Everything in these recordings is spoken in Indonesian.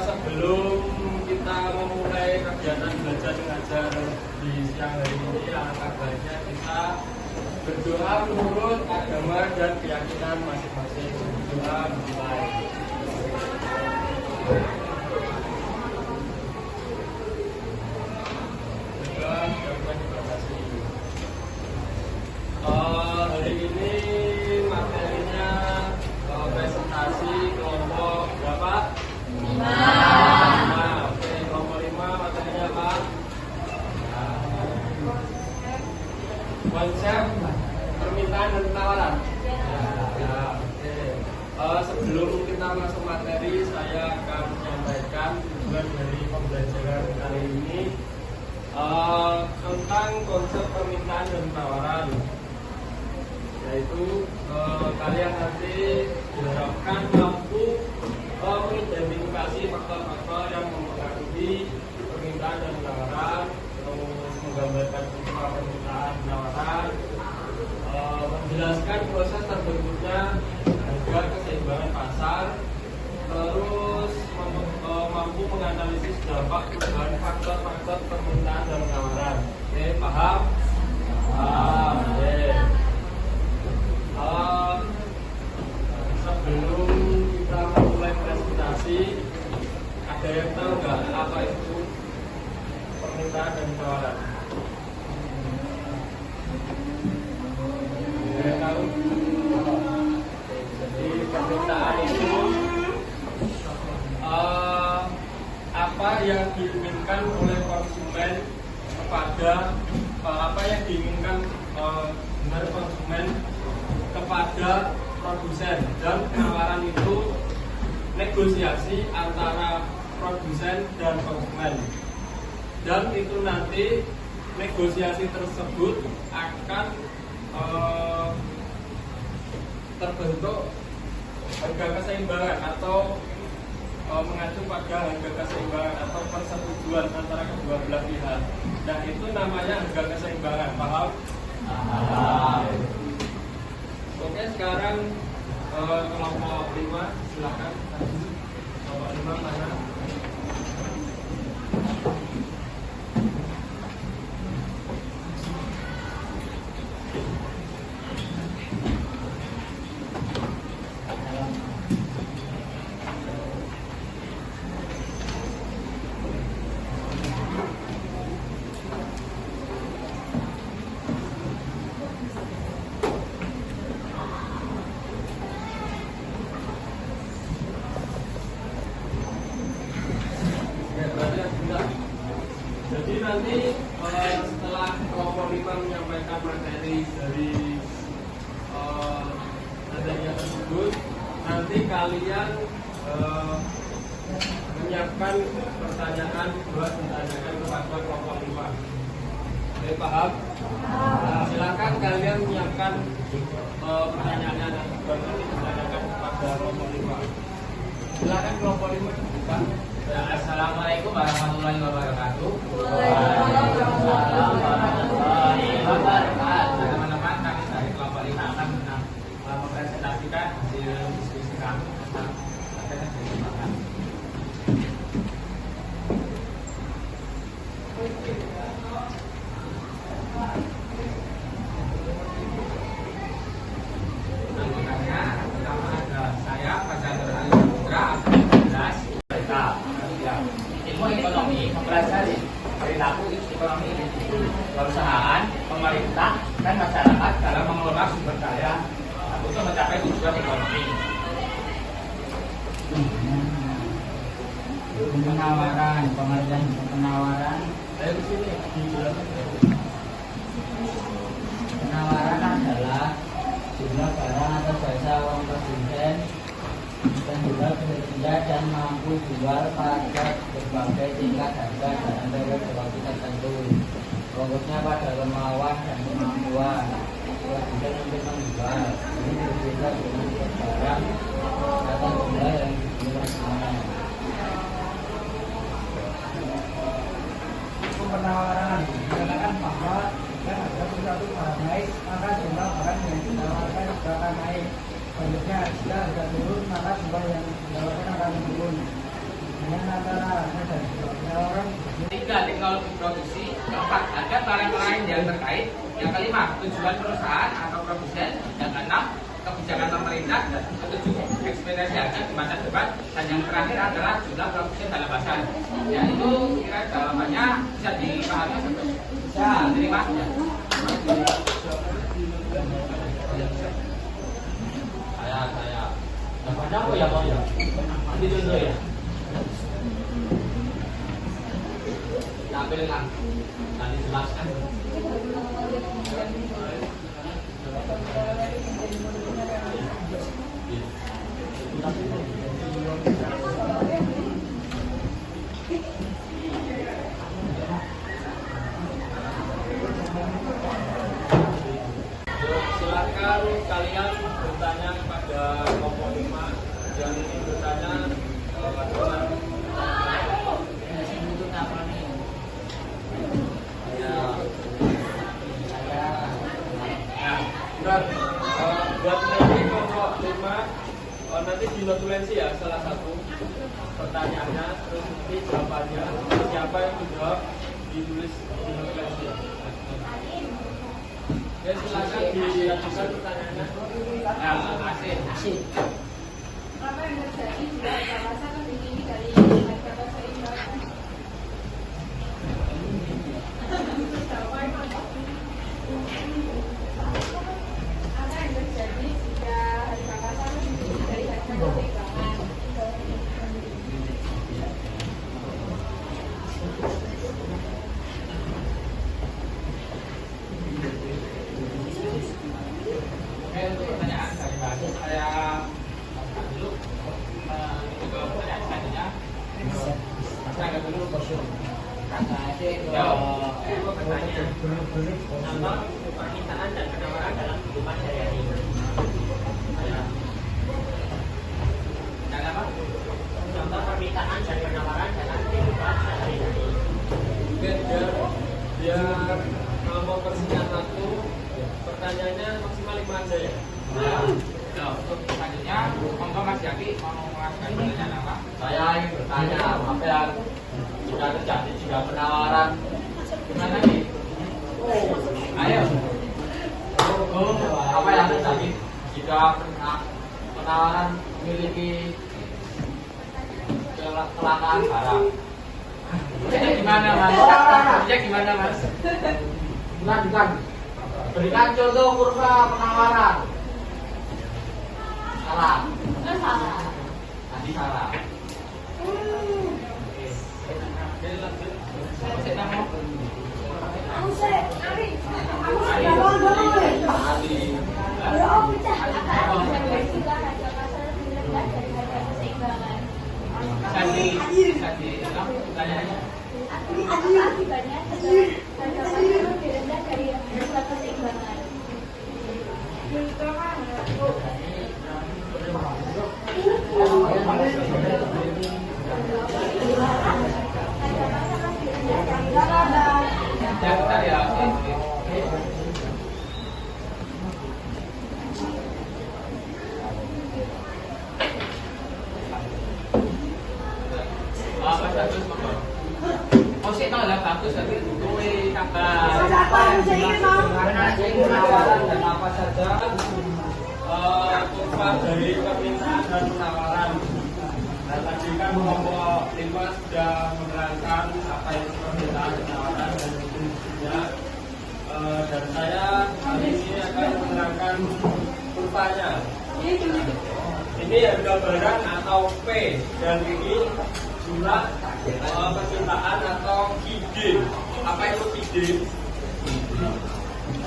Sebelum kita memulai kegiatan belajar mengajar di siang hari ini, alangkah baiknya kita berdoa menurut agama dan keyakinan masing-masing. Berdoa dimulai. Berdoa dan dibatasi. Hari ini materinya presentasi kelompok berapa? 5. Oke, kelompok 5 materinya apa? Konsep permintaan dan penawaran. Oke. Sebelum kita masuk materi, saya akan menyampaikan tujuan dari pembelajaran kali ini tentang konsep permintaan dan penawaran. Yaitu kalian nanti diharapkan mampu mengidentifikasi faktor-faktor yang mempengaruhi permintaan dan penawaran, terus menggambarkan pola permintaan penawaran, menjelaskan proses terbentuknya harga keseimbangan pasar, terus mampu menganalisis dampak perubahan faktor-faktor permintaan dan penawaran. Oke, paham? Paham. Oke. Sebelum kita mulai presentasi, ada yang tahu nggak apa itu permintaan dan penawaran? Ada yang tahu? Jadi permintaan itu apa yang diinginkan oleh konsumen kepada apa yang diinginkan dari konsumen kepada produsen, dan penawaran itu negosiasi antara produsen dan konsumen, dan itu nanti negosiasi tersebut akan terbentuk harga keseimbangan atau mengacu pada harga keseimbangan atau persetujuan antara kedua belah pihak. Dan itu namanya harga keseimbangan. Paham? Oke, sekarang kelompok 5 silakan. Kelompok 5 mana? Jadi nanti setelah kelompok 5 menyampaikan materi dari materinya tersebut, nanti kalian menyiapkan pertanyaan buat ditanyakan kepada kelompok 5. Oke, paham? Nah, silakan kalian menyiapkan pertanyaannya dan ditanyakan kepada kelompok 5. Silakan kelompok 5 dibuka. Assalamualaikum warahmatullahi wabarakatuh. Waalaikumsalam warahmatullahi wabarakatuh. Teman-teman, kami dari kelompok 5 akan mempresentasikan hasil diskusi kami tentang keseimbangan. Anggotanya pertama ada saya, Fajar Ali Putra, 19. Ilmu ekonomi mempelajari perilaku ekonomi individu, perusahaan, pemerintah, kan masyarakat dalam mengelola sumber daya untuk mencapai tujuan ekonomi. Penawaran, pengertian penawaran. Saya di sini Penawaran adalah jumlah barang atau jasa uang produsen dan juga tersedia dan mampu jual pada berbagai tingkat harga dalam periode waktu tertentu. Fokusnya pada kemauan dan kemampuan produsen untuk menjual. Ini berbeda dengan barang atau jumlah yang dijual. Penawaran dikatakan bahwa jika ada sesuatu barang naik, maka jumlah barang yang ditawarkan juga akan naik. Selanjutnya, jika harga turun, maka jumlah yang ditawarkan akan turun. Dengan antara harga dan penawaran. Tiga, teknologi produksi. Keempat, harga barang lain yang terkait. Yang kelima, tujuan perusahaan atau produsen. Yang keenam, kebijakan pemerintah. Dan ketujuh, ekspektasi harga di masa depan. Dan yang terakhir adalah jumlah produsen dalam pasar. Ya, itu kira jawabannya bisa dipahami atau bisa diterima ya. saya jawabannya apa ya Pak ya? Nanti dulu ya. Tampil kan, nanti jelaskan. Silakan kalian bertanya kepada kelompok 5 yang ini bertanya dengan buat nanti kelompok 5 nanti dinotulensi ya salah satu pertanyaannya, terus nanti jawabannya siapa yang menjawab ditulis di notulensi ya. Ya silakan diajukan pertanyaannya. Ya, asik. Apa yang terjadi jika harga pasar lebih tinggi dari harga pasar internasional? Apa yang terjadi jika harga pasar lebih tinggi dari harga perdagangan? Oke, untuk pertanyaan dari Mbak Aziz, saya buka dulu ke pertanyaan selanjutnya. Saya agak dulu kosong. Jawab. Pertanyaan. Nama permintaan dan penawaran dalam kehidupan sehari-hari. Dan apa? Contoh permintaan dan penawaran dalam kehidupan sehari-hari. Mungkin biar mempersingkat waktu, pertanyaannya maksimal 5 aja ya. Ya, untuk selanjutnya, monggo Mas Yaki mau mengajukan pertanyaan apa? Saya ingin bertanya apa yang jika terjadi jika penawaran Gimana nih? Ayo. apa yang terjadi jika penawaran memiliki kelangkaan barang? Maksudnya gimana Mas? Maksudnya gimana Mas? Bukan. Berikan contoh kurva penawaran. Salah. Tadi salah. Jadi lanjut. Saya mau. Tadi. Bisa diulang pertanyaannya. Apa akibatnya harga pasar lebih rendah dari harga keseimbangan? Ya, bentar ya. Oke. Mas Agus, monggo. Oh, sih tahu lah bagus tapi duwe kurvanya. Ini harga barang atau P, dan ini jumlah permintaan atau QD. Apa itu QD?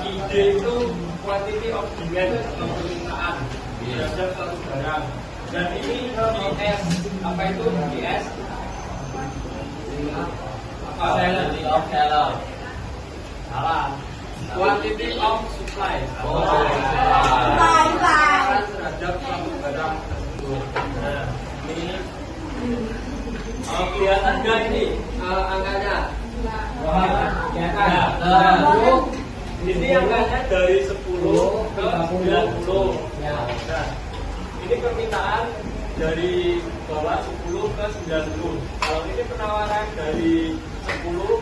QD itu quantity of demand atau permintaan terhadap satu barang. Dan ini QS. Apa itu QS? Apa? Quantity of seller. Salah. Quantity of supply. Terhadap satu barang tersebut. Nah, ini kelihatan nggak ini angkanya? Ini angkanya dari 10 ke 90. Nah, ini permintaan dari bawah 10 ke 90. Kalau ini penawaran dari 10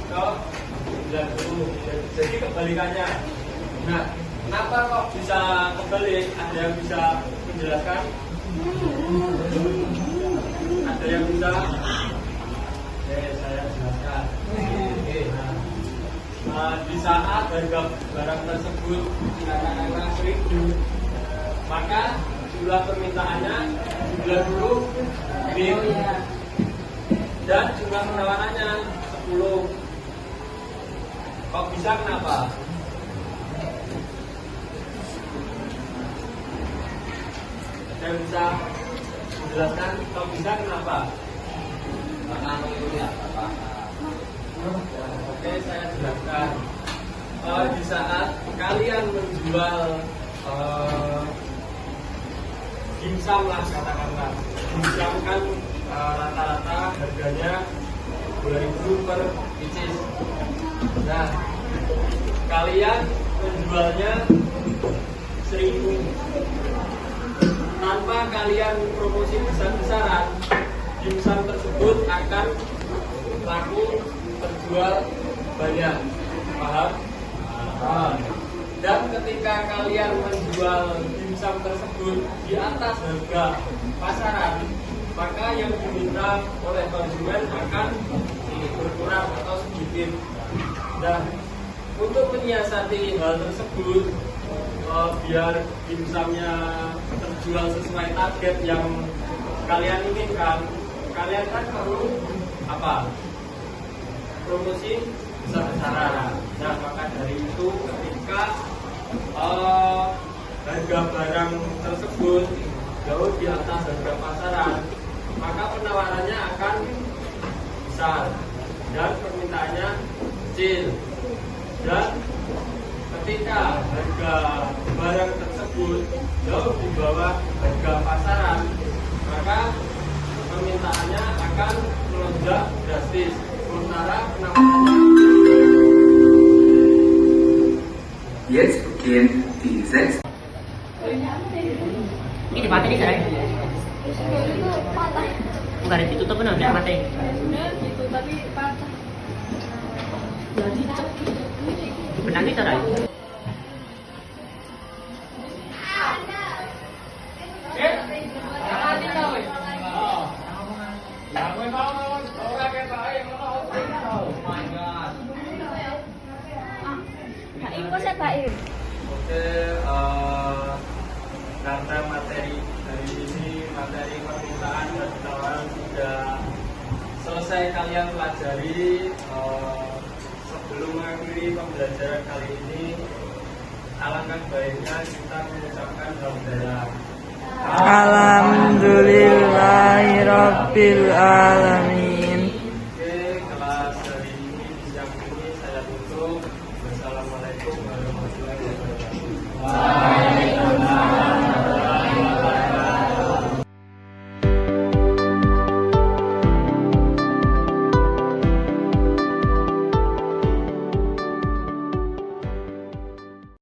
ke 90. Jadi kebalikannya. Nah, kenapa kok bisa kebalik? Ada yang bisa menjelaskan? Ada yang bisa? Oke, saya jelaskan. Di saat harga barang tersebut katakanlah 1.000, maka jumlah permintaannya 90.000 dan jumlah penawarannya 10. Kok bisa, kenapa? Saya bisa menjelaskan kok bisa kenapa? Karena mengikuti apa? Oke, saya jelaskan. Di saat kalian menjual dimsum lah, katakanlah dimsum kan rata-rata harganya 2.000 per pieces. Nah, kalian menjualnya 1.000 tanpa kalian promosi besar-besaran, dimsum tersebut akan laku terjual banyak, paham? Dan ketika kalian menjual dimsum tersebut di atas harga pasaran, maka yang diminta oleh konsumen akan berkurang atau sedikit. Dan untuk menyiasati hal tersebut, biar dimsumnya terjual sesuai target yang kalian inginkan, kalian kan perlu apa? Promosi besar-besaran. Nah, maka dari itu ketika harga barang tersebut jauh di atas harga pasaran, maka penawarannya akan besar dan permintaannya kecil. Dan ketika harga barang tersebut jauh di bawah harga pasaran, maka permintaannya akan melonjak drastis. Sementara penawarannya. Jetzt beginnt die 6. Ini mati nih sekarang. Itu patah. Bukan ditutup benar, nggak mati. Benar gitu, tapi patah. Jadi Benang itu sekarang. info saya Pak Oke, karena materi dari ini, materi permintaan dan penawaran sudah selesai kalian pelajari. Sebelum mengakhiri pembelajaran kali ini, alangkah baiknya kita mengucapkan hamdalah. Alhamdulillahirabbil alamin.